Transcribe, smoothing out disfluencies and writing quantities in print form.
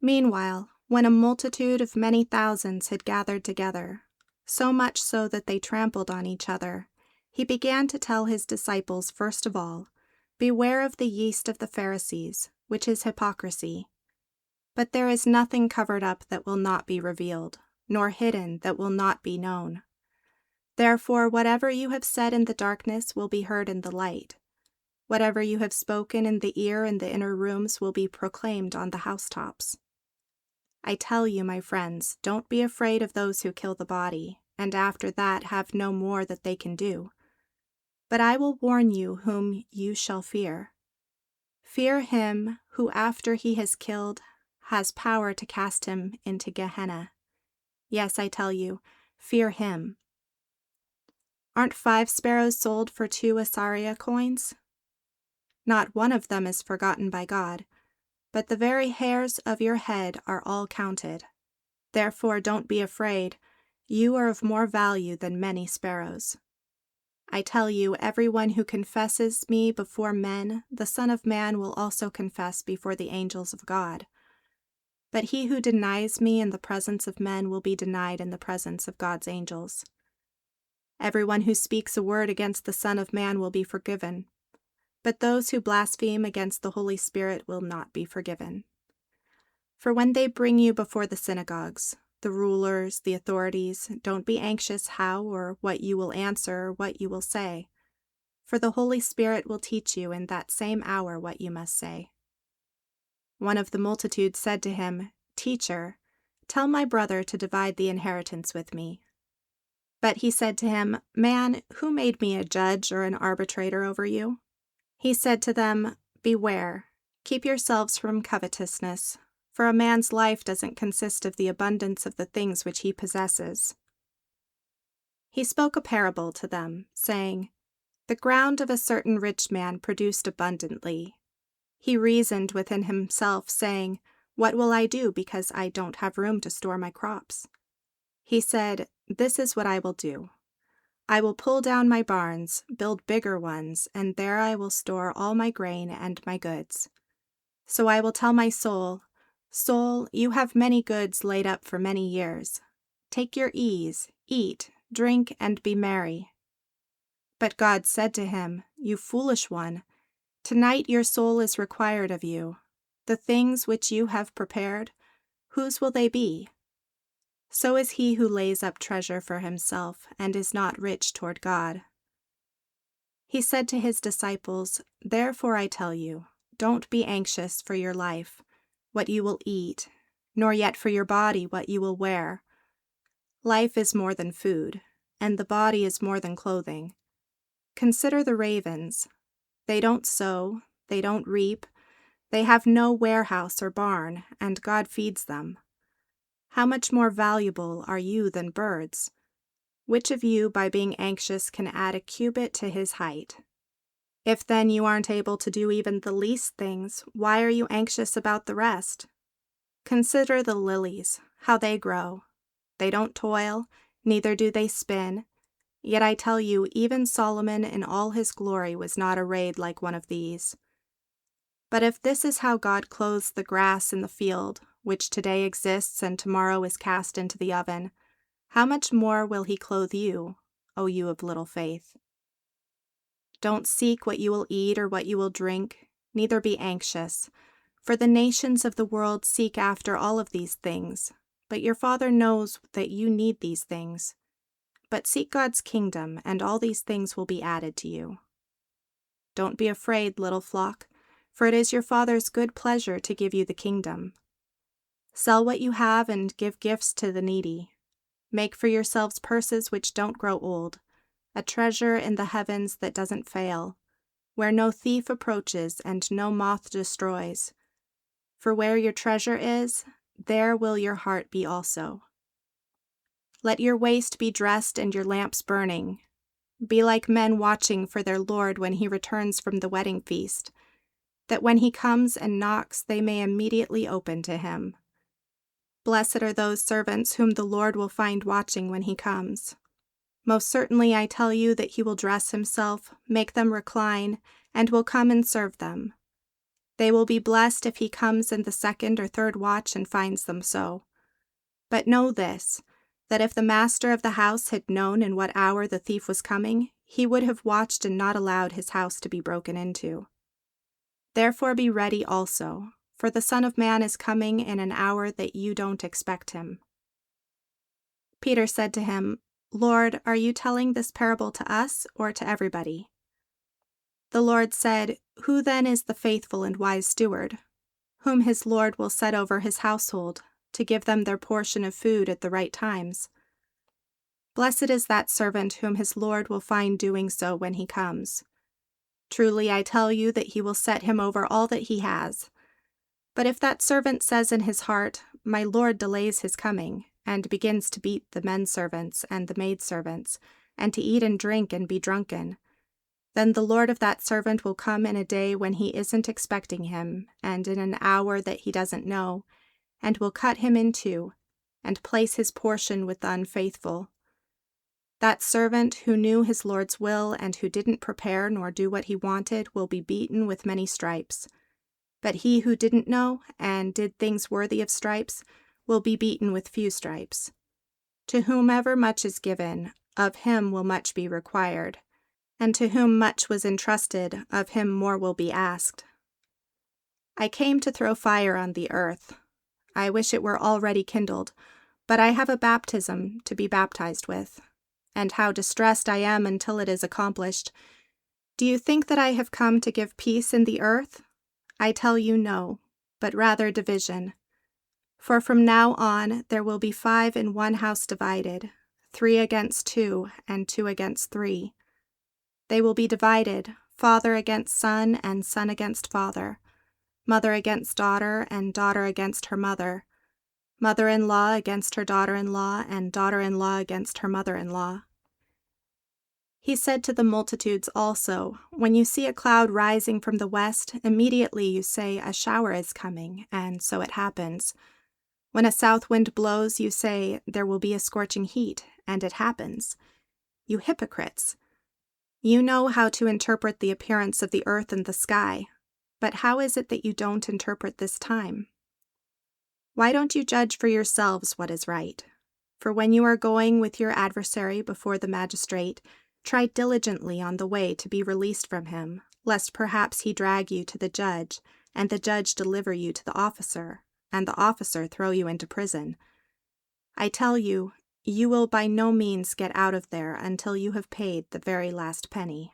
Meanwhile, when a multitude of many thousands had gathered together, so much so that they trampled on each other, he began to tell his disciples first of all, "Beware of the yeast of the Pharisees, which is hypocrisy. But there is nothing covered up that will not be revealed, nor hidden that will not be known. Therefore, whatever you have said in the darkness will be heard in the light. Whatever you have spoken in the ear in the inner rooms will be proclaimed on the housetops. I tell you, my friends, don't be afraid of those who kill the body, and after that have no more that they can do. But I will warn you whom you shall fear. Fear him who, after he has killed, has power to cast him into Gehenna. Yes, I tell you, fear him. Aren't 5 sparrows sold for 2 Assaria coins? Not one of them is forgotten by God, but the very hairs of your head are all counted. Therefore don't be afraid, you are of more value than many sparrows. I tell you, everyone who confesses me before men, the Son of Man will also confess before the angels of God. But he who denies me in the presence of men will be denied in the presence of God's angels. Everyone who speaks a word against the Son of Man will be forgiven, but those who blaspheme against the Holy Spirit will not be forgiven. For when they bring you before the synagogues, the rulers, the authorities, don't be anxious how or what you will answer or what you will say, for the Holy Spirit will teach you in that same hour what you must say." One of the multitude said to him, "Teacher, tell my brother to divide the inheritance with me." But he said to him, "Man, who made me a judge or an arbitrator over you?" He said to them, "Beware, keep yourselves from covetousness, for a man's life doesn't consist of the abundance of the things which he possesses." He spoke a parable to them, saying, "The ground of a certain rich man produced abundantly. He reasoned within himself, saying, 'What will I do, because I don't have room to store my crops?' He said, 'This is what I will do. I will pull down my barns, build bigger ones, and there I will store all my grain and my goods. So I will tell my soul, Soul, you have many goods laid up for many years. Take your ease, eat, drink, and be merry.' But God said to him, 'You foolish one, tonight your soul is required of you. The things which you have prepared, whose will they be?' So is he who lays up treasure for himself and is not rich toward God." He said to his disciples, "Therefore I tell you, don't be anxious for your life, what you will eat, nor yet for your body what you will wear. Life is more than food, and the body is more than clothing. Consider the ravens. They don't sow, they don't reap, they have no warehouse or barn, and God feeds them. How much more valuable are you than birds? Which of you, by being anxious, can add a cubit to his height? If then you aren't able to do even the least things, why are you anxious about the rest? Consider the lilies, how they grow. They don't toil, neither do they spin. Yet I tell you, even Solomon in all his glory was not arrayed like one of these. But if this is how God clothes the grass in the field, which today exists and tomorrow is cast into the oven, how much more will he clothe you, O you of little faith? Don't seek what you will eat or what you will drink, neither be anxious, for the nations of the world seek after all of these things, but your Father knows that you need these things. But seek God's kingdom, and all these things will be added to you. Don't be afraid, little flock, for it is your Father's good pleasure to give you the kingdom. Sell what you have and give gifts to the needy. Make for yourselves purses which don't grow old, a treasure in the heavens that doesn't fail, where no thief approaches and no moth destroys. For where your treasure is, there will your heart be also. Let your waist be dressed and your lamps burning. Be like men watching for their Lord when he returns from the wedding feast, that when he comes and knocks, they may immediately open to him. Blessed are those servants whom the Lord will find watching when he comes. Most certainly I tell you that he will dress himself, make them recline, and will come and serve them. They will be blessed if he comes in the second or third watch and finds them so. But know this, that if the master of the house had known in what hour the thief was coming, he would have watched and not allowed his house to be broken into. Therefore be ready also, for the Son of Man is coming in an hour that you don't expect him." Peter said to him, "Lord, are you telling this parable to us or to everybody?" The Lord said, "Who then is the faithful and wise steward, whom his Lord will set over his household, to give them their portion of food at the right times? Blessed is that servant whom his Lord will find doing so when he comes. Truly I tell you that he will set him over all that he has. But if that servant says in his heart, 'My Lord delays his coming,' and begins to beat the men servants and the maidservants, and to eat and drink and be drunken, then the Lord of that servant will come in a day when he isn't expecting him, and in an hour that he doesn't know, and will cut him in two, and place his portion with the unfaithful. That servant who knew his Lord's will and who didn't prepare nor do what he wanted will be beaten with many stripes. But he who didn't know and did things worthy of stripes will be beaten with few stripes. To whomever much is given, of him will much be required, and to whom much was entrusted, of him more will be asked. I came to throw fire on the earth. I wish it were already kindled, but I have a baptism to be baptized with, and how distressed I am until it is accomplished. Do you think that I have come to give peace in the earth? I tell you no, but rather division. For from now on there will be 5 in one house divided, 3 against 2, and 2 against 3. They will be divided, father against son, and son against father, mother against daughter, and daughter against her mother, mother-in-law against her daughter-in-law, and daughter-in-law against her mother-in-law." He said to the multitudes also, "When you see a cloud rising from the west, immediately you say, 'A shower is coming,' and so it happens. When a south wind blows, you say, 'There will be a scorching heat,' and it happens. You hypocrites! You know how to interpret the appearance of the earth and the sky, but how is it that you don't interpret this time? Why don't you judge for yourselves what is right? For when you are going with your adversary before the magistrate, try diligently on the way to be released from him, lest perhaps he drag you to the judge, and the judge deliver you to the officer, and the officer throw you into prison. I tell you, you will by no means get out of there until you have paid the very last penny."